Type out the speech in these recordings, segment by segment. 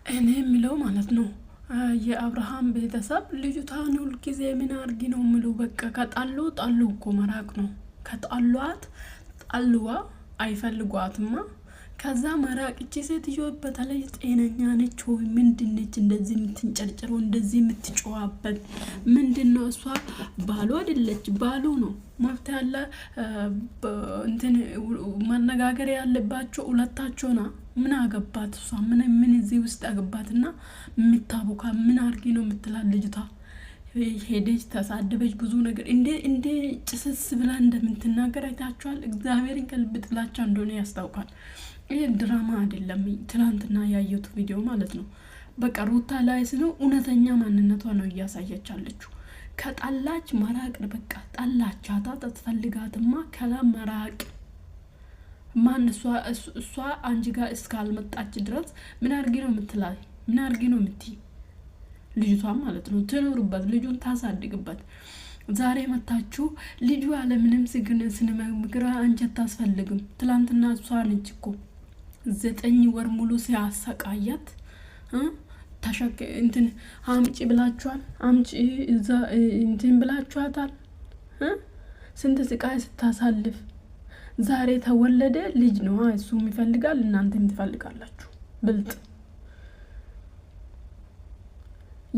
እኔ የሚለው ማለት ነው የአብርሃም ቤተሰብ ልጅቷን ሁል ጊዜ ምን አርጊ ነው የሚሉ በቃ ከጣሉ ጣሉ እኮ መራቅ ነው። ከጣሏት ጣልዋ አይፈልጓትማ። ከዛ መራቅ። እቺ ሴትዮ በተለይ ጤነኛ ነች ወይ ምንድነች? እንደዚህ የምትንጨርጭረው እንደዚህ የምትጮዋበት ምንድነው? እሷ ባሉ አይደለች ባሉ ነው መፍት ያለ እንትን መነጋገር ያለባቸው ሁለታቸውና ምን አገባት እሷ ምን እዚህ ውስጥ አገባትና የምታቦካ ምን አርጊ ነው የምትላል ልጅቷ። ሄደች ተሳደበች ብዙ ነገር እንደ ጭስስ ብላ እንደምትናገር አይታችኋል። እግዚአብሔርን ከልብ ጥላቻ እንደሆነ ያስታውቃል። ይሄ ድራማ አይደለም። ትናንትና ያየሁት ቪዲዮ ማለት ነው። በቃ ሩታ ላይ ስለው እውነተኛ ማንነቷ ነው እያሳየች አለችው። ከጣላች መራቅ በቃ ጣላቻታ ተፈልጋትማ ከላ መራቅ ማን እሷ አንቺ ጋር እስካልመጣች ድረስ ምን አርጊ ነው የምትላይ? ምን አርጊ ነው የምትይ? ልጅቷ ማለት ነው ትኖርበት፣ ልጁን ታሳድግበት። ዛሬ መታችሁ ልጁ ያለ ምንም ስነ ምግራ አንጀት ታስፈልግም። ትላንትና እሷ ነች እኮ 9 ወር ሙሉ ሲያሰቃያት ተሸክ እንትን አምጪ ብላችኋል። አምጪ እዛ እንትን ብላችኋታል። ስንት ስቃይ ስታሳልፍ ዛሬ ተወለደ ልጅ ነው እሱም ይፈልጋል፣ እናንተም ትፈልጋላችሁ። ብልጥ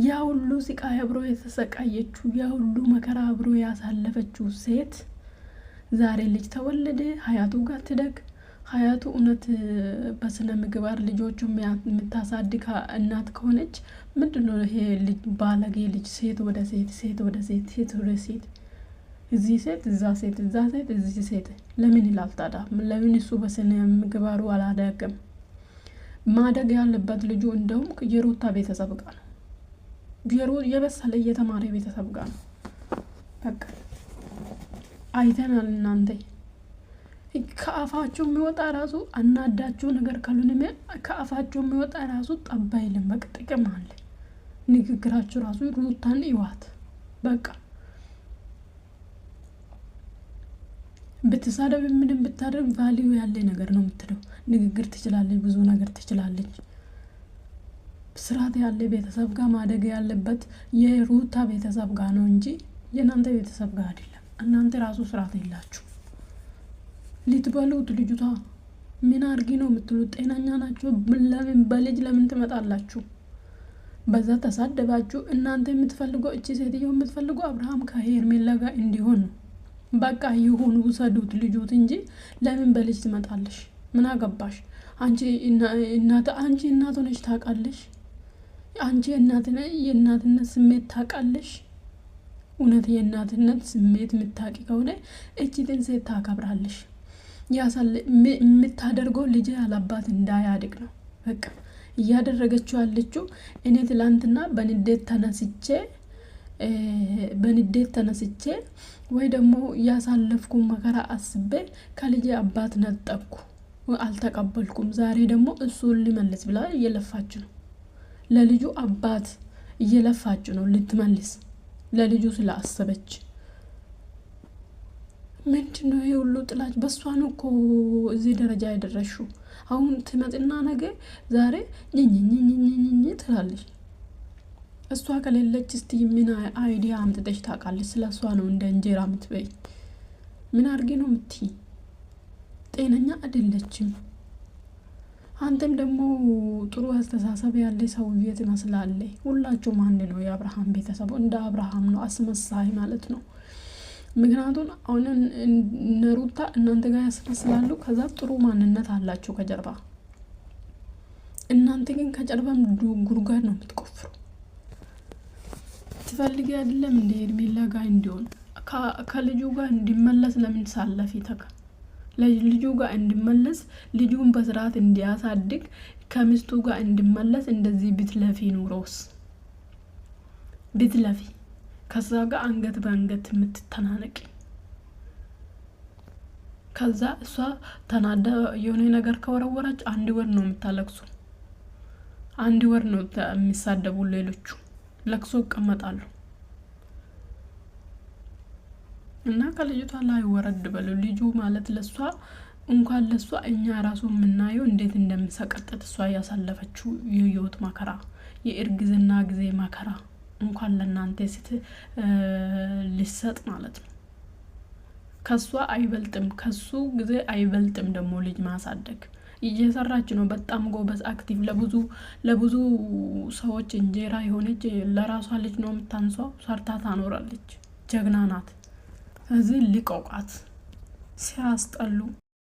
ያ ሁሉ ስቃይ አብሮ የተሰቃየችው ያ ሁሉ መከራ አብሮ ያሳለፈችው ሴት ዛሬ ልጅ ተወለደ። ሀያቱ ጋር ትደግ። ሀያቱ እውነት በስነ ምግባር ልጆቹ የምታሳድግ እናት ከሆነች ምንድነው ይሄ ልጅ ባለጌ ልጅ? ሴት ወደ ሴት ሴት ወደ ሴት ሴት ወደ ሴት እዚህ ሴት እዛ ሴት እዛ ሴት እዚህ ሴት ለምን ይላል ታዲያ? ለምን እሱ በስነ ምግባሩ አላደገም? ማደግ ያለበት ልጁ እንደውም የሩታ ቤተሰብ ጋር ነው። የበሰለ የተማረ ቤተሰብ ጋር ነው። በቃ አይተናል። እናንተ ከአፋቸው የሚወጣ ራሱ አናዳቸው ነገር ካልሆነ ከአፋቸው የሚወጣ ራሱ ጠባ የለም። በቃ ጥቅም አለ ንግግራቸው ራሱ። ሩታን ይዋት በቃ ብትሳደብ ምንም ብታደርግ ቫልዩ ያለ ነገር ነው የምትለው። ንግግር ትችላለች፣ ብዙ ነገር ትችላለች። ስርዓት ያለ ቤተሰብ ጋር ማደግ ያለበት የሩታ ቤተሰብ ጋር ነው እንጂ የናንተ ቤተሰብ ጋር አይደለም። እናንተ ራሱ ስርዓት የላችሁ። ልትበሉት ልጅቷ ምን አርጊ ነው የምትሉት? ጤናኛ ናቸው? ለምን በልጅ ለምን ትመጣላችሁ? በዛ ተሳደባችሁ። እናንተ የምትፈልገው እቺ ሴትዮ የምትፈልገው አብርሃም ከሄርሜላ ጋር እንዲሆን ነው። በቃ ይሁን ውሰዱት ልጁት እንጂ ለምን በልጅ ትመጣለሽ? ምን አገባሽ? አንቺ እናት ሆነሽ ታውቃለሽ? አንቺ የእናትነት ስሜት ታውቃለሽ? እውነት የእናትነት ስሜት የምታውቂ ከሆነ እቺትን ሴት ታከብራለሽ። የምታደርገው ልጅ ያላባት እንዳያድግ ነው። በቃ እያደረገችው ያለችው። እኔ ትላንትና በንዴት ተነስቼ ወይ ደግሞ ያሳለፍኩ መከራ አስቤ ከልጅ አባት ነጠቅኩ፣ አልተቀበልኩም። ዛሬ ደግሞ እሱን ሊመልስ ብላ እየለፋች ነው። ለልጁ አባት እየለፋች ነው ልትመልስ፣ ለልጁ ስላሰበች። ምንድነው ይሄ ሁሉ ጥላች? በሷ ነው እኮ እዚህ ደረጃ ያደረሽው። አሁን ትመጥና ነገ ዛሬ ኝኝኝኝኝኝ ትላለች። እሷ ከሌለች እስቲ ምን አይዲያ አምጥተሽ ታውቃለች? ስለ እሷ ነው እንደ እንጀራ የምትበይ። ምን አርጌ ነው የምትይ? ጤነኛ አይደለችም። አንተም ደግሞ ጥሩ አስተሳሰብ ያለ ሰውዬ ትመስላለህ። ሁላችሁም አንድ ነው። የአብርሃም ቤተሰብ እንደ አብርሃም ነው፣ አስመሳይ ማለት ነው። ምክንያቱም አሁን ሩታ እናንተ ጋር ያስመስላሉ። ከዛ ጥሩ ማንነት አላቸው ከጀርባ። እናንተ ግን ከጀርባም ጉድጓድ ነው የምትቆፍሩ። ትፈልጊ አይደለም እንደ ሄርሜላ ጋር እንዲሆን ከልጁ ጋር እንዲመለስ ለምን ሳለፊ ተካ ለልጁ ጋር እንዲመለስ ልጁን በስርዓት እንዲያሳድግ ከሚስቱ ጋር እንዲመለስ እንደዚህ ብትለፊ ኑሮስ ብትለፊ ከዛ ጋር አንገት በአንገት የምትተናነቂ። ከዛ እሷ ተናዳ የሆነ ነገር ከወረወራች 1 ወር ነው የምታለቅሱ። 1 ወር ነው የሚሳደቡ። ሌሎቹ ለቅሶ ይቀመጣሉ። እና ከልጅቷ ላይ ወረድ በሉ። ልጁ ማለት ለሷ እንኳን ለሷ እኛ ራሱ የምናየው እንዴት እንደምሰቀጥጥ እሷ ያሳለፈችው የህይወት መከራ የእርግዝና ጊዜ መከራ እንኳን ለናንተ ልሰጥ ማለት ነው። ከሷ አይበልጥም ከሱ ጊዜ አይበልጥም ደግሞ ልጅ ማሳደግ እየሰራች ነው። በጣም ጎበዝ አክቲቭ ለብዙ ሰዎች እንጀራ የሆነች ለራሷ ልጅ ነው የምታንሷው። ሰርታ ታኖራለች። ጀግና ናት። ስለዚህ ልቀቋት ሲያስጠሉ